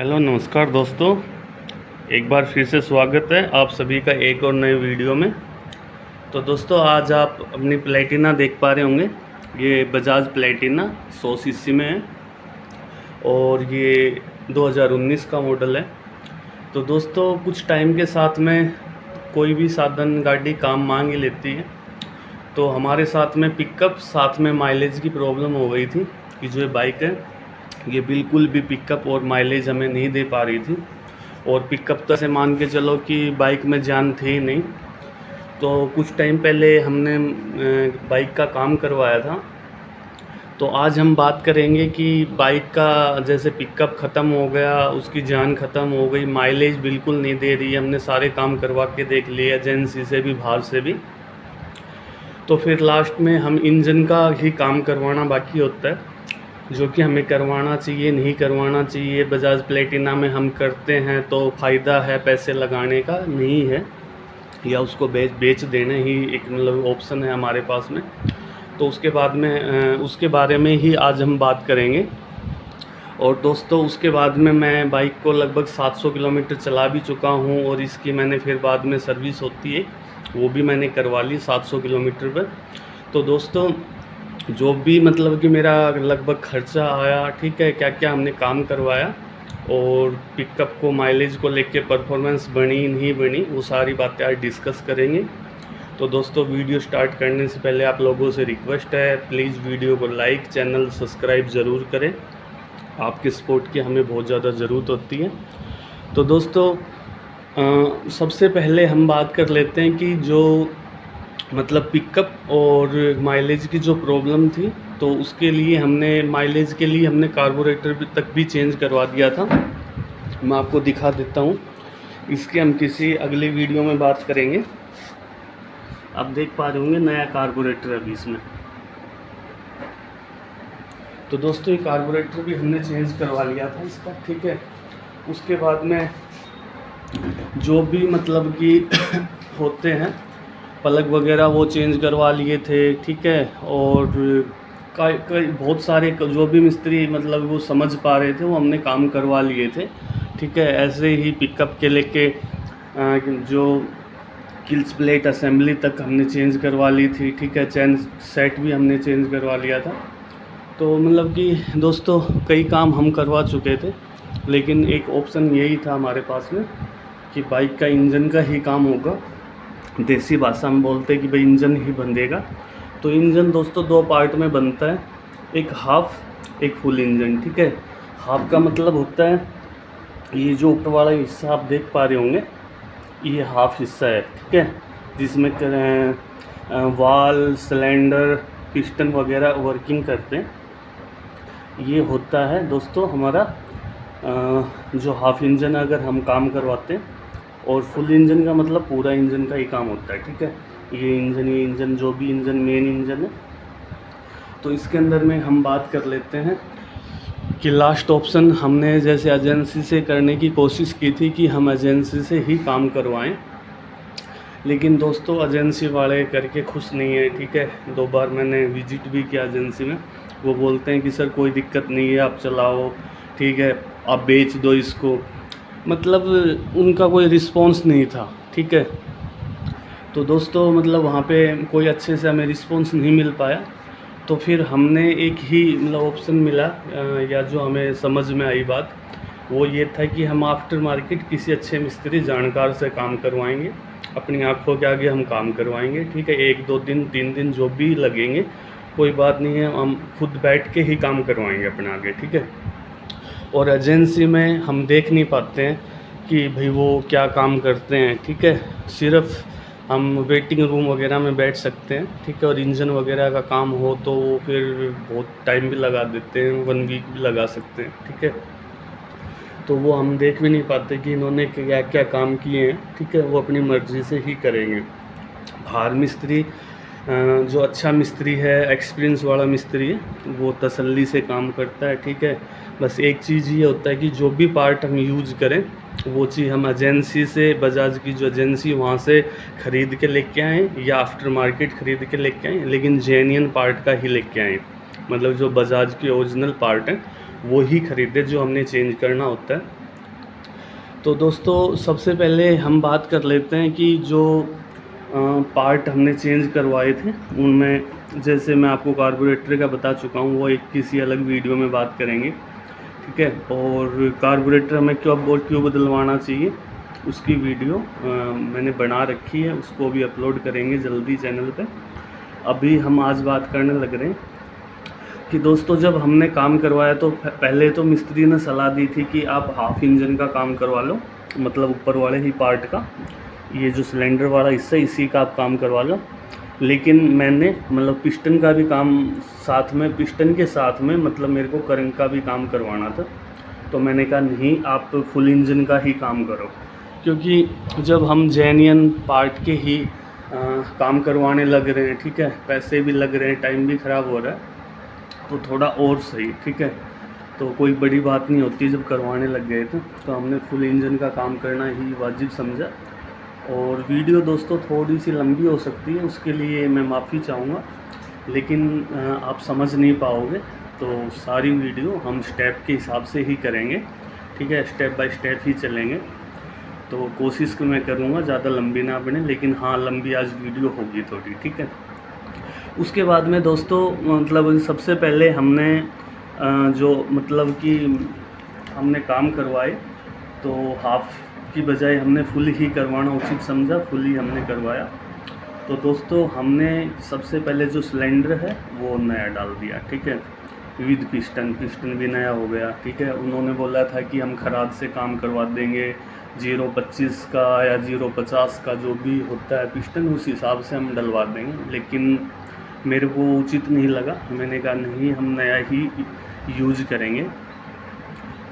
Hello नमस्कार दोस्तों, एक बार फिर से स्वागत है आप सभी का एक और नए वीडियो में। तो दोस्तों आज आप अपनी प्लेटिना देख पा रहे होंगे। ये बजाज प्लेटिना 100 सीसी में है और ये 2019 का मॉडल है। तो दोस्तों कुछ टाइम के साथ में कोई भी साधन गाड़ी काम मांग ही लेती है। तो हमारे साथ में पिकअप साथ में माइलेज की प्रॉब्लम हो गई थी कि जो ये बाइक है ये बिल्कुल भी पिकअप और माइलेज हमें नहीं दे पा रही थी। और पिकअप तो से मान के चलो कि बाइक में जान थी ही नहीं। तो कुछ टाइम पहले हमने बाइक का काम करवाया था। तो आज हम बात करेंगे कि बाइक का जैसे पिकअप ख़त्म हो गया, उसकी जान ख़त्म हो गई, माइलेज बिल्कुल नहीं दे रही, हमने सारे काम करवा के देख लिए एजेंसी से भी बाहर से भी। तो फिर लास्ट में हम इंजन का ही काम करवाना बाकी होता है, जो कि हमें करवाना चाहिए नहीं करवाना चाहिए। बजाज प्लेटिना में हम करते हैं तो फ़ायदा है, पैसे लगाने का नहीं है, या उसको बेच देना ही एक मतलब ऑप्शन है हमारे पास में। तो उसके बाद में उसके बारे में ही आज हम बात करेंगे। और दोस्तों उसके बाद में मैं बाइक को लगभग 700 किलोमीटर चला भी चुका हूँ और इसकी मैंने फिर बाद में सर्विस होती है वो भी मैंने करवा ली 700 किलोमीटर पर। तो दोस्तों जो भी मतलब कि मेरा लगभग खर्चा आया, ठीक है, क्या क्या हमने काम करवाया और पिकअप को माइलेज को लेके परफॉर्मेंस बनी नहीं बनी, वो सारी बातें आज डिस्कस करेंगे। तो दोस्तों वीडियो स्टार्ट करने से पहले आप लोगों से रिक्वेस्ट है, प्लीज़ वीडियो को लाइक, चैनल सब्सक्राइब ज़रूर करें। आपके सपोर्ट की हमें बहुत ज़्यादा ज़रूरत होती है। तो दोस्तों सबसे पहले हम बात कर लेते हैं कि जो मतलब पिकअप और माइलेज की जो प्रॉब्लम थी, तो उसके लिए हमने माइलेज के लिए हमने कार्बोरेटर तक भी चेंज करवा दिया था। मैं आपको दिखा देता हूँ, इसके हम किसी अगले वीडियो में बात करेंगे। आप देख पा रहे होंगे नया कार्बोरेटर अभी इसमें। तो दोस्तों ये कार्बोरेटर भी हमने चेंज करवा लिया था इसका, ठीक है। उसके बाद में जो भी मतलब कि होते हैं प्लग वगैरह वो चेंज करवा लिए थे, ठीक है। और कई बहुत सारे जो भी मिस्त्री मतलब वो समझ पा रहे थे वो हमने काम करवा लिए थे, ठीक है। ऐसे ही पिकअप के लेके जो किल्स प्लेट असेंबली तक हमने चेंज करवा ली थी, ठीक है। चैन सेट भी हमने चेंज करवा लिया था। तो मतलब कि दोस्तों कई काम हम करवा चुके थे, लेकिन एक ऑप्शन यही था हमारे पास में कि बाइक का इंजन का ही काम होगा। देसी भाषा में बोलते हैं कि भाई इंजन ही बंधेगा। तो इंजन दोस्तों दो पार्ट में बनता है, एक हाफ एक फुल इंजन, ठीक है। हाफ का मतलब होता है ये जो ऊपर वाला हिस्सा आप देख पा रहे होंगे, ये हाफ हिस्सा है, ठीक है, जिसमें वाल सिलेंडर पिस्टन वगैरह वर्किंग करते हैं। ये होता है दोस्तों हमारा जो हाफ इंजन अगर हम काम करवाते हैं। और फुल इंजन का मतलब पूरा इंजन का ही काम होता है, ठीक है। ये इंजन जो भी इंजन मेन इंजन है। तो इसके अंदर में हम बात कर लेते हैं कि लास्ट ऑप्शन हमने जैसे एजेंसी से करने की कोशिश की थी कि हम एजेंसी से ही काम करवाएं, लेकिन दोस्तों एजेंसी वाले करके खुश नहीं है, ठीक है। 2 बार मैंने विजिट भी किया एजेंसी में। वो बोलते हैं कि सर कोई दिक्कत नहीं है, आप चलाओ, ठीक है, आप बेच दो इसको। मतलब उनका कोई रिस्पॉन्स नहीं था, ठीक है। तो दोस्तों मतलब वहाँ पे कोई अच्छे से हमें रिस्पॉन्स नहीं मिल पाया। तो फिर हमने एक ही मतलब ऑप्शन मिला, या जो हमें समझ में आई बात वो ये था कि हम आफ्टर मार्केट किसी अच्छे मिस्त्री जानकार से काम करवाएंगे, अपनी आंखों के आगे हम काम करवाएंगे, ठीक है। 1-2 दिन 3 दिन जो भी लगेंगे कोई बात नहीं है, हम खुद बैठ के ही काम करवाएंगे अपने आगे, ठीक है। और एजेंसी में हम देख नहीं पाते हैं कि भाई वो क्या काम करते हैं, ठीक है। सिर्फ हम वेटिंग रूम वगैरह में बैठ सकते हैं, ठीक है। और इंजन वगैरह का काम हो तो वो फिर बहुत टाइम भी लगा देते हैं, 1 वीक भी लगा सकते हैं, ठीक है। तो वो हम देख भी नहीं पाते कि इन्होंने क्या क्या काम किए हैं, ठीक है। वो अपनी मर्ज़ी से ही करेंगे। बाहर मिस्त्री जो अच्छा मिस्त्री है, एक्सपीरियंस वाला मिस्त्री है, वो तसल्ली से काम करता है, ठीक है। बस एक चीज़ ये होता है कि जो भी पार्ट हम यूज़ करें वो चीज़ हम एजेंसी से, बजाज की जो एजेंसी वहाँ से ख़रीद के लेके आएँ या आफ्टर मार्केट ख़रीद के लेके आएँ, लेकिन जेन्युइन पार्ट का ही लेके आएँ। मतलब जो बजाज के ओरिजिनल पार्ट हैं वो ही ख़रीदे जो हमने चेंज करना होता है। तो दोस्तों सबसे पहले हम बात कर लेते हैं कि जो पार्ट हमने चेंज करवाए थे उनमें, जैसे मैं आपको कार्बोरेटर का बता चुका हूँ, वो एक किसी अलग वीडियो में बात करेंगे, ठीक है। और कार्बोरेटर हमें क्यों बदलवाना चाहिए उसकी वीडियो मैंने बना रखी है, उसको भी अपलोड करेंगे जल्दी चैनल पे। अभी हम आज बात करने लग रहे हैं कि दोस्तों जब हमने काम करवाया तो पहले तो मिस्त्री ने सलाह दी थी कि आप हाफ इंजन का काम करवा लो, मतलब ऊपर वाले ही पार्ट का, ये जो सिलेंडर वाला हिस्सा इसी का आप काम करवा लो। लेकिन मैंने मतलब पिस्टन का भी काम साथ में, पिस्टन के साथ में मतलब मेरे को करंट का भी काम करवाना था। तो मैंने कहा नहीं, आप फुल इंजन का ही काम करो, क्योंकि जब हम जेन्युइन पार्ट के ही काम करवाने लग रहे हैं, ठीक है, पैसे भी लग रहे हैं, टाइम भी ख़राब हो रहा है, तो थोड़ा और सही, ठीक है। तो कोई बड़ी बात नहीं होती जब करवाने लग गए थे, तो हमने फुल इंजन का काम करना ही वाजिब समझा। और वीडियो दोस्तों थोड़ी सी लंबी हो सकती है, उसके लिए मैं माफ़ी चाहूँगा, लेकिन आप समझ नहीं पाओगे, तो सारी वीडियो हम स्टेप के हिसाब से ही करेंगे, ठीक है, स्टेप बाय स्टेप ही चलेंगे। तो कोशिश मैं करूँगा ज़्यादा लंबी ना बने, लेकिन हाँ लंबी आज वीडियो होगी थोड़ी, ठीक है। उसके बाद में दोस्तों मतलब सबसे पहले हमने जो मतलब कि हमने काम करवाए, तो हाफ की बजाय हमने फुल ही करवाना उचित समझा, फुल ही हमने करवाया। तो दोस्तों हमने सबसे पहले जो सिलेंडर है वो नया डाल दिया, ठीक है, विद पिस्टन भी नया हो गया, ठीक है। उन्होंने बोला था कि हम खराद से काम करवा देंगे, 0.25 का या 0.50 का जो भी होता है पिस्टन, उस हिसाब से हम डलवा देंगे, लेकिन मेरे को उचित नहीं लगा। मैंने कहा नहीं, हम नया ही यूज करेंगे।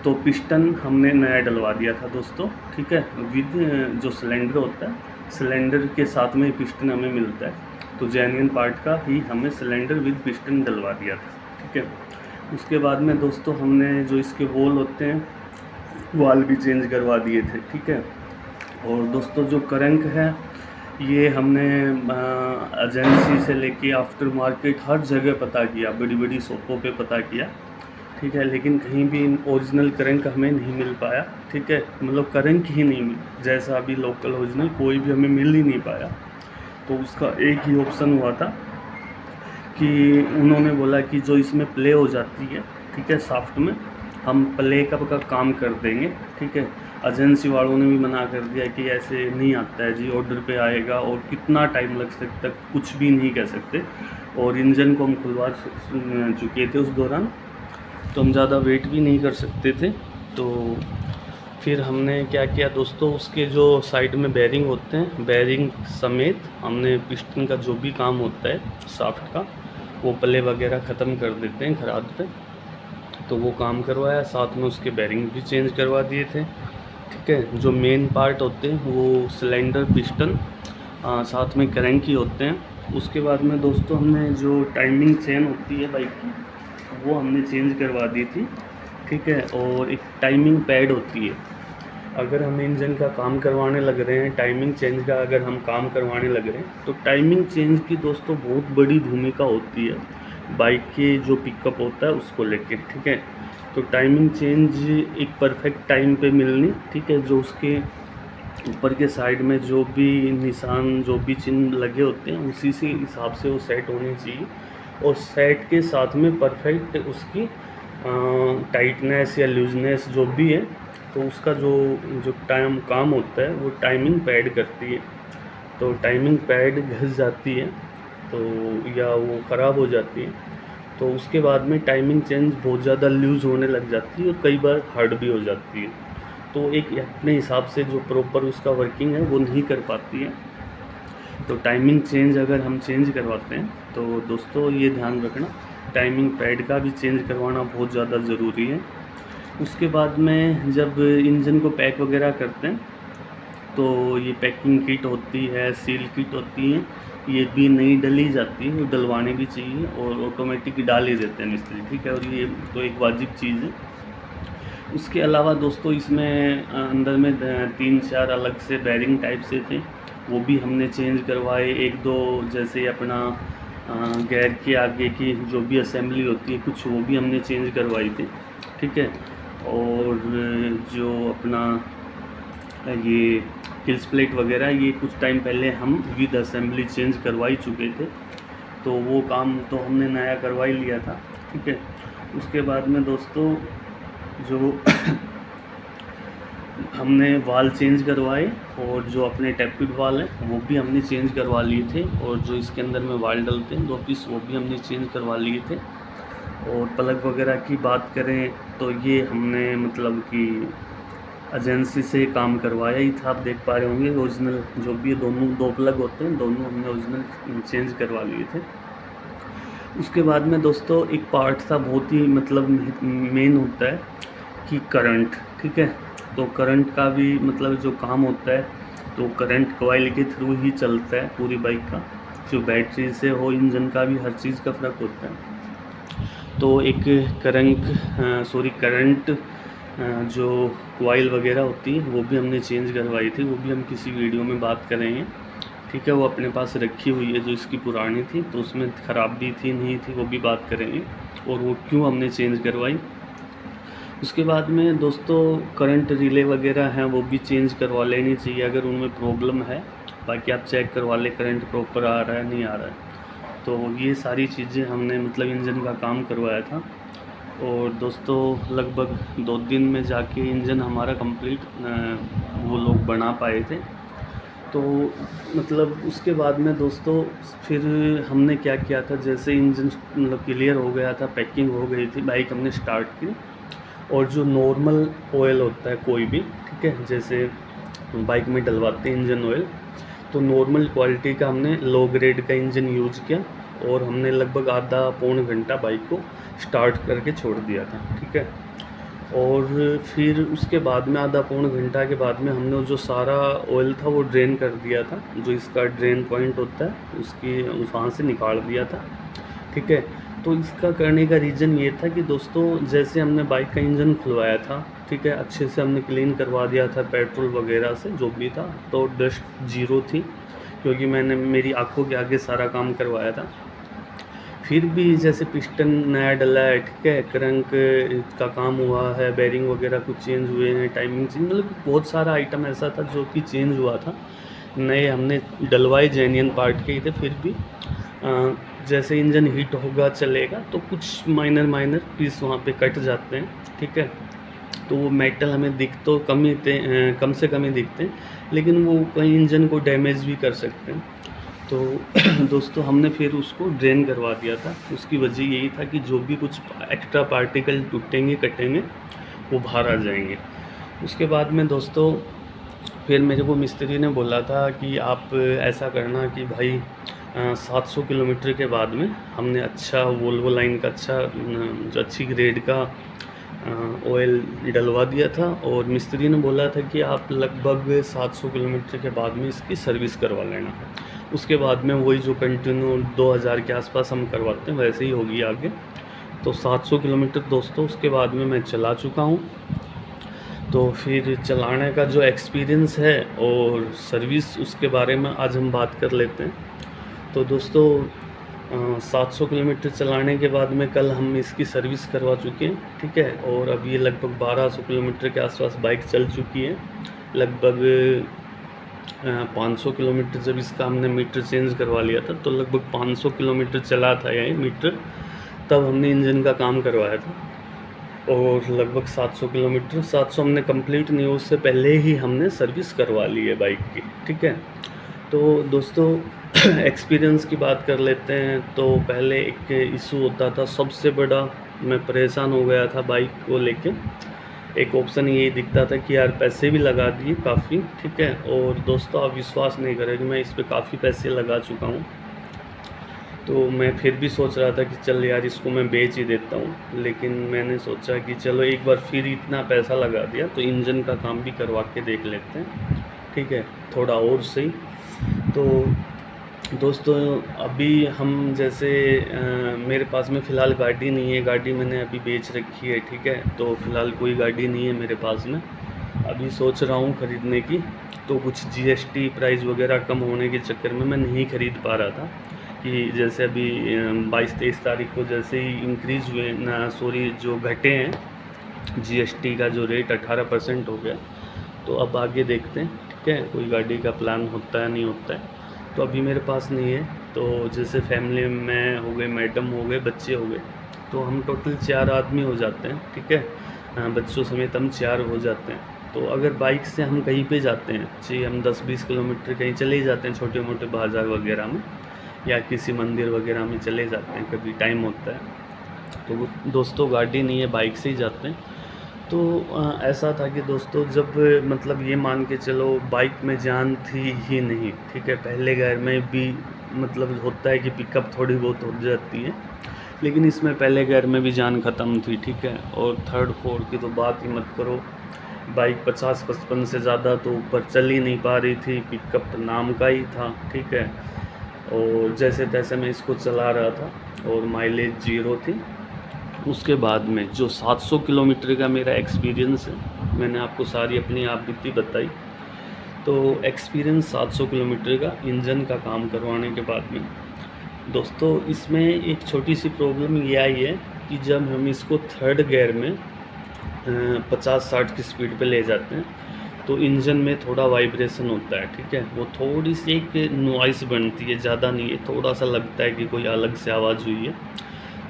तो पिस्टन हमने नया डलवा दिया था दोस्तों, ठीक है, विद जो सिलेंडर होता है, सिलेंडर के साथ में पिस्टन हमें मिलता है, तो जेन्युइन पार्ट का ही हमें सिलेंडर विद पिस्टन डलवा दिया था, ठीक है। उसके बाद में दोस्तों हमने जो इसके वॉल होते हैं वाल भी चेंज करवा दिए थे, ठीक है। और दोस्तों जो करंट है ये हमने एजेंसी से लेके आफ्टर मार्केट हर जगह पता किया, बड़ी बड़ी शॉपों पे पता किया, ठीक है, लेकिन कहीं भी ओरिजिनल करंट हमें नहीं मिल पाया, ठीक है, मतलब करंट ही नहीं मिल, जैसा अभी लोकल ओरिजिनल कोई भी हमें मिल ही नहीं पाया। तो उसका एक ही ऑप्शन हुआ था कि उन्होंने बोला कि जो इसमें प्ले हो जाती है, ठीक है, साफ्ट में हम प्ले का काम कर देंगे, ठीक है। एजेंसी वालों ने भी मना कर दिया कि ऐसे नहीं आता है जी, ऑर्डर पे आएगा और कितना टाइम लग सकता है, कुछ भी नहीं कह सकते। और इंजन को हम खुलवा चुके थे उस दौरान, तो हम ज़्यादा वेट भी नहीं कर सकते थे। तो फिर हमने क्या किया दोस्तों, उसके जो साइड में बेरिंग होते हैं, बेरिंग समेत हमने पिस्टन का जो भी काम होता है साफ्ट का, वो प्ले वगैरह ख़त्म कर देते हैं खराद पे, तो वो काम करवाया, साथ में उसके बेरिंग भी चेंज करवा दिए थे, ठीक है। जो मेन पार्ट होते हैं वो सिलेंडर, पिस्टन, साथ में करंट ही होते हैं। उसके बाद में दोस्तों हमने जो टाइमिंग चेन होती है बाइक की, वो हमने चेंज करवा दी थी, ठीक है। और एक टाइमिंग पैड होती है, अगर हम इंजन का काम करवाने लग रहे हैं, टाइमिंग चेंज का अगर हम काम करवाने लग रहे हैं, तो टाइमिंग चेंज की दोस्तों बहुत बड़ी भूमिका होती है बाइक के जो पिकअप होता है उसको लेके, ठीक है। तो टाइमिंग चेंज एक परफेक्ट टाइम पे मिलनी, ठीक है, जो उसके ऊपर के साइड में जो भी निशान, जो भी चिन्ह लगे होते हैं, उसी से हिसाब से वो सेट होनी चाहिए, और सेट के साथ में परफेक्ट उसकी टाइटनेस या लूजनेस जो भी है, तो उसका जो काम होता है वो टाइमिंग पैड करती है। तो टाइमिंग पैड घिस जाती है तो या वो ख़राब हो जाती है, तो उसके बाद में टाइमिंग चेंज बहुत ज़्यादा लूज़ होने लग जाती है और कई बार हार्ड भी हो जाती है। तो एक अपने हिसाब से जो प्रॉपर उसका वर्किंग है वो नहीं कर पाती है। तो टाइमिंग चेंज अगर हम चेंज करवाते हैं तो दोस्तों ये ध्यान रखना, टाइमिंग पैड का भी चेंज करवाना बहुत ज़्यादा ज़रूरी है। उसके बाद में जब इंजन को पैक वगैरह करते हैं तो ये पैकिंग किट होती है, सील किट होती है, ये भी नहीं डली जाती है, डलवानी भी चाहिए, और ऑटोमेटिक डाल ही देते हैं मिस्त्री, ठीक है, और ये तो एक वाजिब चीज़ है। उसके अलावा दोस्तों इसमें अंदर में 3-4 अलग से बैरिंग टाइप से थे, वो भी हमने चेंज करवाए। एक दो जैसे अपना गेयर के आगे की जो भी असेंबली होती है कुछ, वो भी हमने चेंज करवाई थी, ठीक है। और जो अपना ये किल्स प्लेट वगैरह ये कुछ टाइम पहले हम विद असेंबली चेंज करवा ही चुके थे, तो वो काम तो हमने नया करवा ही लिया था। ठीक है, उसके बाद में दोस्तों जो हमने वाल चेंज करवाए और जो अपने टैपिड वाल हैं वो भी हमने चेंज करवा लिए थे, और जो इसके अंदर में वाल डलते हैं 2 पीस वो भी हमने चेंज करवा लिए थे। और प्लग वगैरह की बात करें तो ये हमने मतलब कि एजेंसी से काम करवाया ही था, आप देख पा रहे होंगे। ओरिजिनल जो भी दोनों 2 प्लग होते हैं दोनों हमने ओरिजिनल चेंज करवा लिए थे। उसके बाद में दोस्तों एक पार्ट था बहुत ही मतलब मेन होता है कि करंट। ठीक है, तो करंट का भी मतलब जो काम होता है तो करंट कॉइल के थ्रू ही चलता है पूरी बाइक का, जो बैटरी से हो इंजन का भी हर चीज़ का फ़र्क होता है। तो एक करंट जो कॉइल वगैरह होती है वो भी हमने चेंज करवाई थी, वो भी हम किसी वीडियो में बात करेंगे। ठीक है, वो अपने पास रखी हुई है जो इसकी पुरानी थी, तो उसमें ख़राबी थी नहीं थी वो भी बात करेंगे, और वो क्यों हमने चेंज करवाई। उसके बाद में दोस्तों करंट रिले वगैरह हैं वो भी चेंज करवा लेनी चाहिए अगर उनमें प्रॉब्लम है। बाकी आप चेक करवा लें करंट प्रॉपर आ रहा है नहीं आ रहा है। तो ये सारी चीज़ें हमने मतलब इंजन का काम करवाया था, और दोस्तों लगभग 2 दिन में जाके इंजन हमारा कंप्लीट वो लोग बना पाए थे। तो मतलब उसके बाद में दोस्तों फिर हमने क्या किया था, जैसे इंजन मतलब क्लियर हो गया था, पैकिंग हो गई थी, बाइक हमने स्टार्ट की, और जो नॉर्मल ऑयल होता है कोई भी, ठीक है, जैसे बाइक में डलवाते हैं इंजन ऑयल, तो नॉर्मल क्वालिटी का हमने लो ग्रेड का इंजन यूज़ किया, और हमने लगभग आधा पौन घंटा बाइक को स्टार्ट करके छोड़ दिया था। ठीक है, और फिर उसके बाद में आधा पौन घंटा के बाद में हमने जो सारा ऑयल था वो ड्रेन कर दिया था, जो इसका ड्रेन पॉइंट होता है उसकी वहाँ से निकाल दिया था। ठीक है, तो इसका करने का रीज़न ये था कि दोस्तों जैसे हमने बाइक का इंजन खुलवाया था, ठीक है, अच्छे से हमने क्लीन करवा दिया था पेट्रोल वगैरह से जो भी था, तो डस्ट ज़ीरो थी क्योंकि मैंने मेरी आंखों के आगे सारा काम करवाया था। फिर भी जैसे पिस्टन नया डला है, ठीक है, क्रंक का काम हुआ है, बेरिंग वगैरह कुछ चेंज हुए हैं, टाइमिंग चेंज, मतलब बहुत सारा आइटम ऐसा था जो कि चेंज हुआ था, नए हमने डलवाए जेन्युइन पार्ट के ही थे। फिर भी जैसे इंजन हीट होगा चलेगा तो कुछ माइनर पीस वहाँ पे कट जाते हैं। ठीक है, तो वो मेटल हमें दिख तो कम से कम ही दिखते हैं, लेकिन वो कहीं इंजन को डैमेज भी कर सकते हैं। तो दोस्तों हमने फिर उसको ड्रेन करवा दिया था। उसकी वजह यही था कि जो भी कुछ एक्स्ट्रा पार्टिकल टूटेंगे कटेंगे वो बाहर आ जाएंगे। उसके बाद में दोस्तों फिर मेरे को मिस्त्री ने बोला था कि आप ऐसा करना कि भाई 700 किलोमीटर के बाद में हमने अच्छा वोल्वो लाइन का अच्छा जो अच्छी ग्रेड का ऑयल डलवा दिया था, और मिस्त्री ने बोला था कि आप लगभग 700 किलोमीटर के बाद में इसकी सर्विस करवा लेना। उसके बाद में वही जो कंटिन्यू 2000 के आसपास हम करवाते हैं वैसे ही होगी आगे। तो 700 किलोमीटर दोस्तों उसके बाद में मैं चला चुका हूँ। तो फिर चलाने का जो एक्सपीरियंस है और सर्विस उसके बारे में आज हम बात कर लेते हैं। तो दोस्तों 700 किलोमीटर चलाने के बाद में कल हम इसकी सर्विस करवा चुके हैं। ठीक है, और अब ये लगभग 1200 किलोमीटर के आसपास बाइक चल चुकी है। लगभग 500 किलोमीटर जब इसका हमने मीटर चेंज करवा लिया था तो लगभग 500 किलोमीटर चला था ये मीटर, तब हमने इंजन का काम करवाया था। और लगभग 700 किलोमीटर 700 हमने कंप्लीट नहीं, उससे पहले ही हमने सर्विस करवा ली है बाइक की। ठीक है, तो दोस्तों एक्सपीरियंस की बात कर लेते हैं। तो पहले एक इशू होता था सबसे बड़ा, मैं परेशान हो गया था बाइक को लेके। एक ऑप्शन ये दिखता था कि यार पैसे भी लगा दिए काफ़ी, ठीक है, और दोस्तों आप विश्वास नहीं करेंगे मैं इस पे काफ़ी पैसे लगा चुका हूँ। तो मैं फिर भी सोच रहा था कि चल यार इसको मैं बेच ही देता हूँ, लेकिन मैंने सोचा कि चलो एक बार फिर इतना पैसा लगा दिया तो इंजन का काम भी करवा के देख लेते हैं। ठीक है, थोड़ा और सही। तो दोस्तों अभी हम जैसे मेरे पास में फ़िलहाल गाड़ी नहीं है, गाड़ी मैंने अभी बेच रखी है। ठीक है, तो फ़िलहाल कोई गाड़ी नहीं है मेरे पास में, अभी सोच रहा हूँ ख़रीदने की। तो कुछ जीएसटी प्राइस वगैरह कम होने के चक्कर में मैं नहीं ख़रीद पा रहा था कि जैसे अभी 22-23 तारीख को जैसे ही इंक्रीज़ हुए ना, सॉरी जो घटे हैं जीएसटी का जो रेट 18% हो गया, तो अब आगे देखते हैं, ठीक है, कोई गाड़ी का प्लान होता है नहीं होता है। तो अभी मेरे पास नहीं है। तो जैसे फैमिली में हो गए, मैडम हो गए, बच्चे हो गए, तो हम टोटल 4 आदमी हो जाते हैं, ठीक है। बच्चों समेत हम 4 हो जाते हैं। तो अगर बाइक से हम कहीं पे जाते हैं, चाहिए हम 10-20 किलोमीटर कहीं चले ही जाते हैं, छोटे मोटे बाज़ार वगैरह में या किसी मंदिर वगैरह में चले जाते हैं, कभी टाइम होता है। तो दोस्तों गाड़ी नहीं है, बाइक से ही जाते हैं। तो ऐसा था कि दोस्तों जब मतलब ये मान के चलो बाइक में जान थी ही नहीं, ठीक है। पहले गियर में भी मतलब होता है कि पिकअप थोड़ी बहुत हो जाती है, लेकिन इसमें पहले गियर में भी जान ख़त्म थी, ठीक है। और थर्ड फोर्थ की तो बात ही मत करो, बाइक 50-55 से ज़्यादा तो ऊपर चल ही नहीं पा रही थी, पिकअप नाम का ही था, ठीक है। और जैसे तैसे मैं इसको चला रहा था और माइलेज 0 थी। उसके बाद में जो 700 किलोमीटर का मेरा एक्सपीरियंस है, मैंने आपको सारी अपनी आप बीती बताई। तो एक्सपीरियंस 700 किलोमीटर का इंजन का काम करवाने के बाद में दोस्तों इसमें एक छोटी सी प्रॉब्लम ये आई है कि जब हम इसको थर्ड गियर में 50-60 की स्पीड पे ले जाते हैं तो इंजन में थोड़ा वाइब्रेशन होता है, ठीक है। वो थोड़ी सी एक नॉइस बनती है, ज़्यादा नहीं है, थोड़ा सा लगता है कि कोई अलग से आवाज़ हुई है।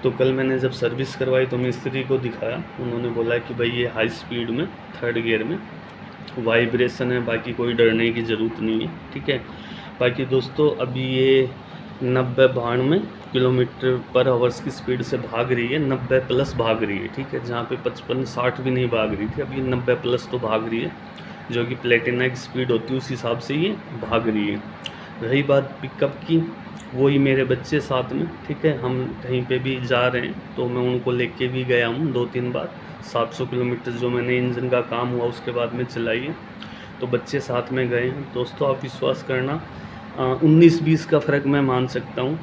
तो कल मैंने जब सर्विस करवाई तो मिस्त्री को दिखाया, उन्होंने बोला कि भाई ये हाई स्पीड में थर्ड गियर में वाइब्रेशन है, बाकी कोई डरने की ज़रूरत नहीं है, ठीक है। बाकी दोस्तों अभी ये 90-92 किलोमीटर पर आवर्स की स्पीड से भाग रही है, 90 प्लस भाग रही है, ठीक है। जहाँ पे 55-60 भी नहीं भाग रही थी, अभी 90 प्लस तो भाग रही है, जो कि प्लेटिना की स्पीड होती है उस हिसाब से ये भाग रही है। रही बात पिकअप की, वही मेरे बच्चे साथ में, ठीक है। हम कहीं पे भी जा रहे हैं तो मैं उनको लेके भी गया हूँ 2-3 बार। 700 किलोमीटर जो मैंने इंजन का काम हुआ उसके बाद में चलाई है, तो बच्चे साथ में गए हैं। दोस्तों आप विश्वास करना 19-20 का फ़र्क मैं मान सकता हूँ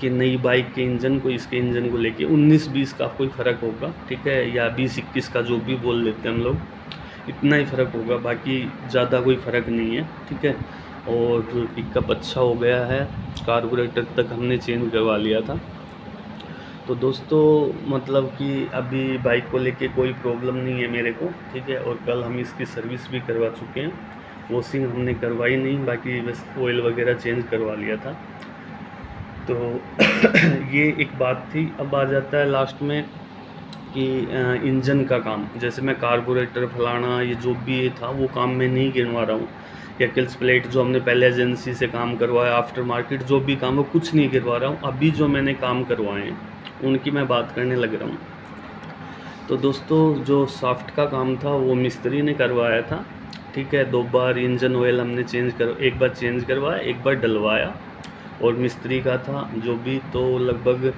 कि नई बाइक के इंजन को इसके इंजन को लेके 19-20 का कोई फ़र्क होगा, ठीक है, या 20-21 का जो भी बोल लेते हैं हम लोग, इतना ही फ़र्क होगा, बाकी ज़्यादा कोई फ़र्क नहीं है, ठीक है। और पिकअप अच्छा हो गया है, कार्बोरेटर तक हमने चेंज करवा लिया था। तो दोस्तों मतलब कि अभी बाइक को लेके कोई प्रॉब्लम नहीं है मेरे को, ठीक है। और कल हम इसकी सर्विस भी करवा चुके हैं, वॉशिंग हमने करवाई नहीं, बाकी बस ऑयल वगैरह चेंज करवा लिया था। तो ये एक बात थी। अब आ जाता है लास्ट में कि इंजन का काम, जैसे मैं कार्बोरेटर फलाना ये जो भी ये था वो काम मैं नहीं गिनवा रहा हूँ, या किल्स प्लेट जो हमने पहले एजेंसी से काम करवाया, आफ्टर मार्केट जो भी काम है कुछ नहीं गिरवा रहा हूँ। अभी जो मैंने काम करवाए हैं उनकी मैं बात करने लग रहा हूँ। तो दोस्तों जो सॉफ्ट का काम था वो मिस्त्री ने करवाया था, ठीक है। 2 बार इंजन ऑयल हमने एक बार चेंज करवाया, एक बार डलवाया, और मिस्त्री का था जो भी, तो लगभग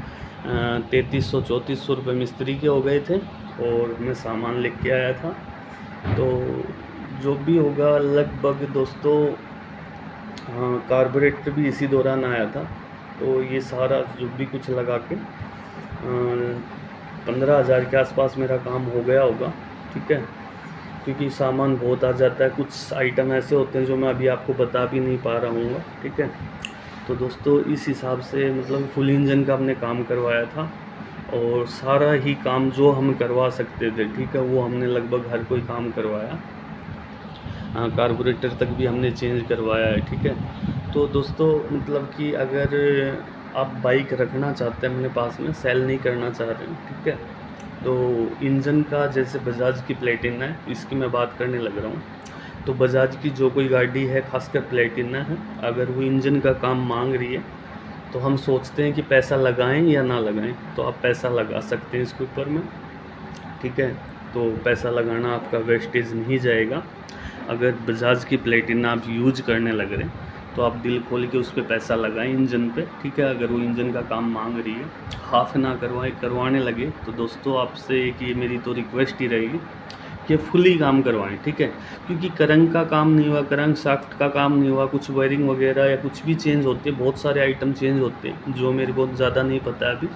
3300-3400 रुपये मिस्त्री के हो गए थे, और मैं सामान लेके आया था। तो जो भी होगा लगभग दोस्तों कार्बोरेटर भी इसी दौरान आया था। तो ये सारा जो भी कुछ लगा के 15,000 के आसपास मेरा काम हो गया होगा, ठीक है। क्योंकि सामान बहुत आ जाता है, कुछ आइटम ऐसे होते हैं जो मैं अभी आपको बता भी नहीं पा रहा हूँ, ठीक है। तो दोस्तों इस हिसाब से मतलब फुल इंजन का हमने काम करवाया था, और सारा ही काम जो हम करवा सकते थे, ठीक है, वो हमने लगभग हर कोई काम करवाया। कार्बोरेटर तक भी हमने चेंज करवाया है, ठीक है। तो दोस्तों मतलब कि अगर आप बाइक रखना चाहते हैं अपने पास में, सेल नहीं करना चाह रहे हैं, ठीक है, तो इंजन का जैसे बजाज की प्लेटिना है, इसकी मैं बात करने लग रहा हूँ। तो बजाज की जो कोई गाड़ी है, खासकर प्लेटिना है, अगर वो इंजन का काम मांग रही है तो हम सोचते हैं कि पैसा लगाएं या ना लगाएं। तो आप पैसा लगा सकते हैं इसके ऊपर में, ठीक है। तो पैसा लगाना आपका वेस्टेज नहीं जाएगा। अगर बजाज की प्लेटिना आप यूज करने लग रहे हैं तो आप दिल खोल के उस पर पैसा लगाएं इंजन पे, ठीक है। अगर वो इंजन का काम मांग रही है, हाफ ना करवाएं, करवाने लगे तो दोस्तों आपसे एक ये मेरी तो रिक्वेस्ट ही रहेगी कि फुली काम करवाएं, ठीक है। क्योंकि करंग का काम नहीं हुआ, करंग शाफ्ट का काम नहीं हुआ, कुछ वायरिंग वगैरह या कुछ भी चेंज होते हैं, बहुत सारे आइटम चेंज होते हैं जो मेरे को ज़्यादा नहीं पता है अभी,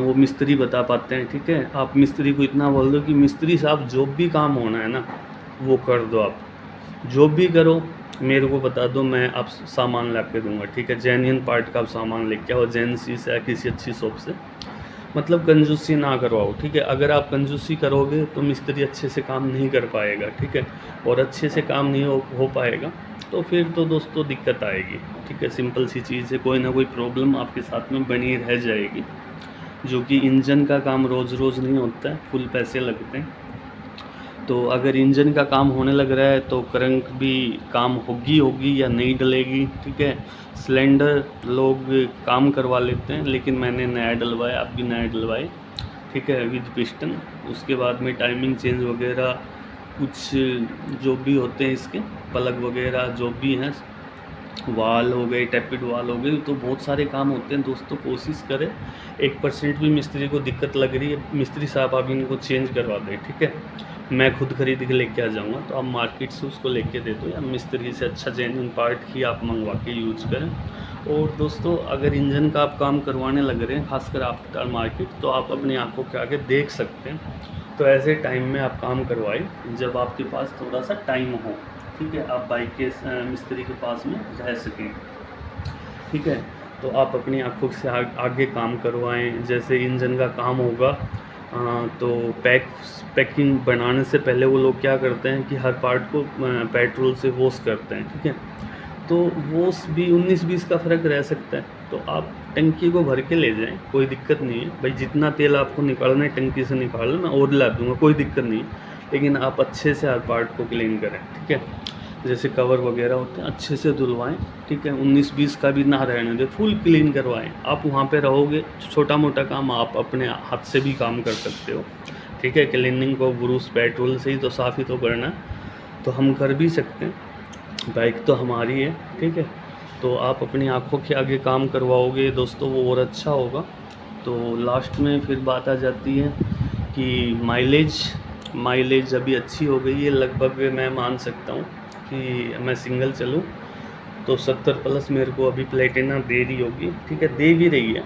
वो मिस्त्री बता पाते हैं, ठीक है। आप मिस्त्री को इतना बोल दो कि मिस्त्री साहब जो भी काम होना है ना वो कर दो, आप जो भी करो मेरे को बता दो, मैं आप सामान ला के दूँगा, ठीक है। जेन्युइन पार्ट का आप सामान लेके आओ एजेंसी से या किसी अच्छी शॉप से, मतलब कंजूसी ना करवाओ, ठीक है। अगर आप कंजूसी करोगे तो मिस्त्री अच्छे से काम नहीं कर पाएगा, ठीक है। और अच्छे से काम नहीं हो पाएगा तो फिर तो दोस्तों दिक्कत आएगी, ठीक है। सिंपल सी चीज़ है, कोई ना कोई प्रॉब्लम आपके साथ में बनी रह जाएगी। जो कि इंजन का काम रोज़ रोज़ नहीं होता है, फुल पैसे लगते हैं। तो अगर इंजन का काम होने लग रहा है तो क्रंक भी काम होगी या नहीं डलेगी, ठीक है। सिलेंडर लोग काम करवा लेते हैं, लेकिन मैंने नया डलवाया, आप भी नया डलवाए, ठीक है, विद पिस्टन। उसके बाद में टाइमिंग चेंज वगैरह कुछ जो भी होते हैं इसके प्लग वगैरह जो भी हैं, वाल हो गए, टैपिड वाल हो गए, तो बहुत सारे काम होते हैं दोस्तों। कोशिश करें 1% भी मिस्त्री को दिक्कत लग रही है, मिस्त्री साहब आप इनको चेंज करवा दें, ठीक है। मैं खुद खरीद के लेके आ जाऊंगा, तो आप मार्केट से उसको लेके दे दो, या मिस्त्री से अच्छा जेन्युइन पार्ट ही आप मंगवा के यूज करें। और दोस्तों अगर इंजन का आप काम करवाने लग रहे हैं, खासकर आफ्टर मार्केट, तो आप अपनी आंखों के आगे देख सकते हैं। तो ऐसे टाइम में आप काम करवाएं जब आपके पास थोड़ा सा टाइम हो, ठीक है। आप बाइक के मिस्त्री के पास में रह सकें, ठीक है। तो आप अपनी आंखों से आगे काम करवाएं। जैसे इंजन का काम होगा तो पैकिंग बनाने से पहले वो लोग क्या करते हैं कि हर पार्ट को पेट्रोल से वॉश करते हैं, ठीक है। तो वॉश भी 19-20 का फ़र्क रह सकता है, तो आप टंकी को भर के ले जाएं, कोई दिक्कत नहीं है भाई। जितना तेल आपको निकालना है टंकी से निकाल लो, मैं और ला दूँगा, कोई दिक्कत नहीं है। लेकिन आप अच्छे से हर पार्ट को क्लीन करें, ठीक है। जैसे कवर वगैरह होते हैं अच्छे से धुलवाएं, ठीक है। 19-20 का भी ना रहने दें, फुल क्लीन करवाएं। आप वहाँ पे रहोगे, छोटा मोटा काम आप अपने हाथ से भी काम कर सकते हो, ठीक है। क्लीनिंग को ब्रूस पेट्रोल से ही तो साफ़ ही तो करना है, तो हम कर भी सकते हैं, बाइक तो हमारी है, ठीक है। तो आप अपनी आंखों के आगे काम करवाओगे दोस्तों, वो और अच्छा होगा। तो लास्ट में फिर बात आ जाती है कि माइलेज अभी अच्छी हो गई है, लगभग मैं मान सकता हूँ कि मैं सिंगल चलूँ तो 70+ मेरे को अभी प्लेटिना दे रही होगी, ठीक है, दे भी रही है।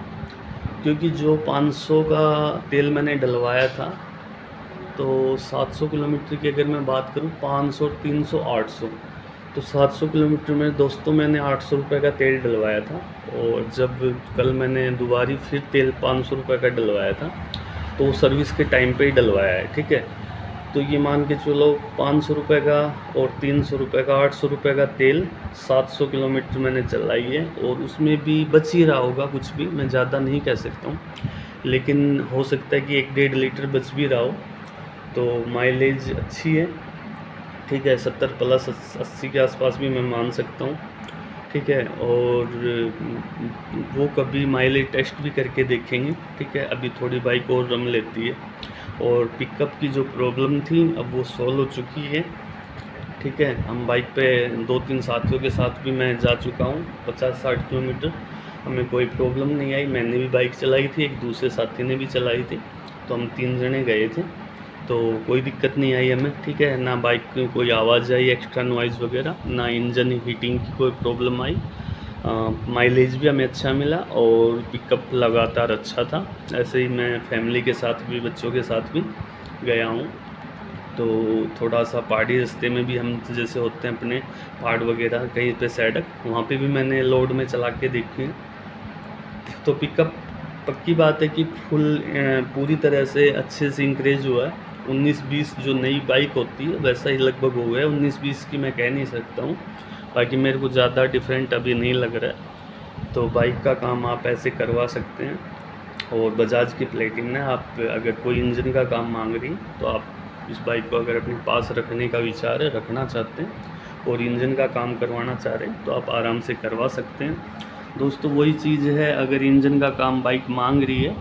क्योंकि जो 500 का तेल मैंने डलवाया था, तो 700 किलोमीटर की अगर मैं बात करूँ, 500, 300, 800, तो 700 किलोमीटर में दोस्तों मैंने 800 रुपये का तेल डलवाया था। और जब कल मैंने दोबारा फिर तेल 500 रुपये का डलवाया था, तो सर्विस के टाइम पे ही डलवाया है, ठीक है। तो ये मान के चलो 500 रुपये का और 300 रुपये का 800 रुपये का तेल 700 किलोमीटर मैंने चलाई है। और उसमें भी बच ही रहा होगा कुछ भी, मैं ज़्यादा नहीं कह सकता हूँ, लेकिन हो सकता है कि 1-1.5 लीटर बच भी रहा हो। तो माइलेज अच्छी है, ठीक है, 70+ 80 के आसपास भी मैं मान सकता हूँ, ठीक है। और वो कभी माइलेज टेस्ट भी करके देखेंगे, ठीक है। अभी थोड़ी बाइक और रम लेती है। और पिकअप की जो प्रॉब्लम थी अब वो सॉल्व हो चुकी है, ठीक है। हम बाइक पे 2-3 साथियों के साथ भी मैं जा चुका हूँ 50-60 किलोमीटर, हमें कोई प्रॉब्लम नहीं आई। मैंने भी बाइक चलाई थी, एक दूसरे साथी ने भी चलाई थी, तो हम 3 जने गए थे, तो कोई दिक्कत नहीं आई हमें, ठीक है। ना बाइक की कोई आवाज़ आई एक्स्ट्रा नॉइज़ वगैरह, ना इंजन हीटिंग की कोई प्रॉब्लम आई। माइलेज भी हमें अच्छा मिला और पिकअप लगातार अच्छा था। ऐसे ही मैं फैमिली के साथ भी, बच्चों के साथ भी गया हूँ। तो थोड़ा सा पहाड़ी रास्ते में भी हम जैसे होते हैं अपने पहाड़ वगैरह कहीं पे सड़क, वहाँ पे भी मैंने लोड में चला के देखी है। तो पिकअप पक्की बात है कि पूरी तरह से अच्छे से इंक्रीज हुआ है। 19-20 जो नई बाइक होती है वैसा ही लगभग हो गया है। 19-20 की मैं कह नहीं सकता हूँ, बाकी मेरे को ज़्यादा डिफरेंट अभी नहीं लग रहा है। तो बाइक का काम आप ऐसे करवा सकते हैं। और बजाज की प्लेटिना है, आप अगर कोई इंजन का काम मांग रही तो आप इस बाइक को अगर अपने पास रखने का विचार है, रखना चाहते हैं और इंजन का काम करवाना चाह रहे हैं, तो आप आराम से करवा सकते हैं दोस्तों। वही चीज़ है, अगर इंजन का काम बाइक मांग रही है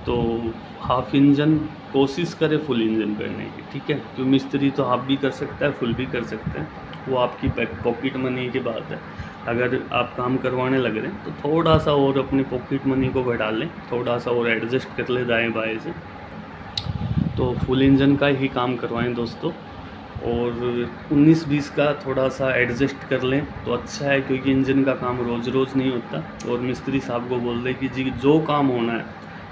तो हाफ इंजन कोशिश करें फुल इंजन करने की, ठीक है। क्योंकि मिस्त्री तो हाफ भी कर सकता है, फुल भी कर सकते हैं, वो आपकी पॉकेट मनी की बात है। अगर आप काम करवाने लग रहे हैं तो थोड़ा सा और अपनी पॉकेट मनी को बढ़ा लें, थोड़ा सा और एडजस्ट कर ले दाएँ बाएँ से, तो फुल इंजन का ही काम करवाएं दोस्तों। और 19-20 का थोड़ा सा एडजस्ट कर लें तो अच्छा है, क्योंकि इंजन का काम रोज़ रोज़ नहीं होता। और मिस्त्री साहब को बोल दें कि जी जो काम होना है,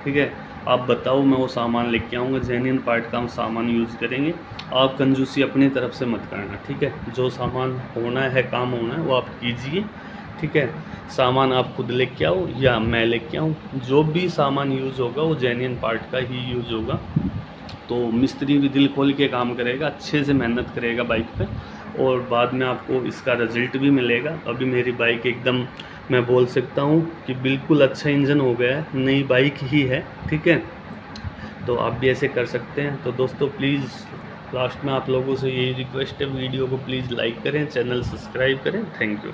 ठीक है, आप बताओ, मैं वो सामान लेके आऊँगा, जेन्युइन पार्ट का हम सामान यूज़ करेंगे। आप कंजूसी अपनी तरफ से मत करना, ठीक है। जो सामान होना है, काम होना है, वो आप कीजिए, ठीक है। सामान आप खुद लेके आओ या मैं लेके आऊँ, जो भी सामान यूज़ होगा वो जेन्युइन पार्ट का ही यूज़ होगा। तो मिस्त्री भी दिल खोल के काम करेगा, अच्छे से मेहनत करेगा बाइक पे, और बाद में आपको इसका रिज़ल्ट भी मिलेगा। अभी मेरी बाइक एकदम, मैं बोल सकता हूँ कि बिल्कुल अच्छा इंजन हो गया है, नई बाइक ही है, ठीक है। तो आप भी ऐसे कर सकते हैं। तो दोस्तों प्लीज़ लास्ट में आप लोगों से यही रिक्वेस्ट है, वीडियो को प्लीज़ लाइक करें, चैनल सब्सक्राइब करें। Thank you.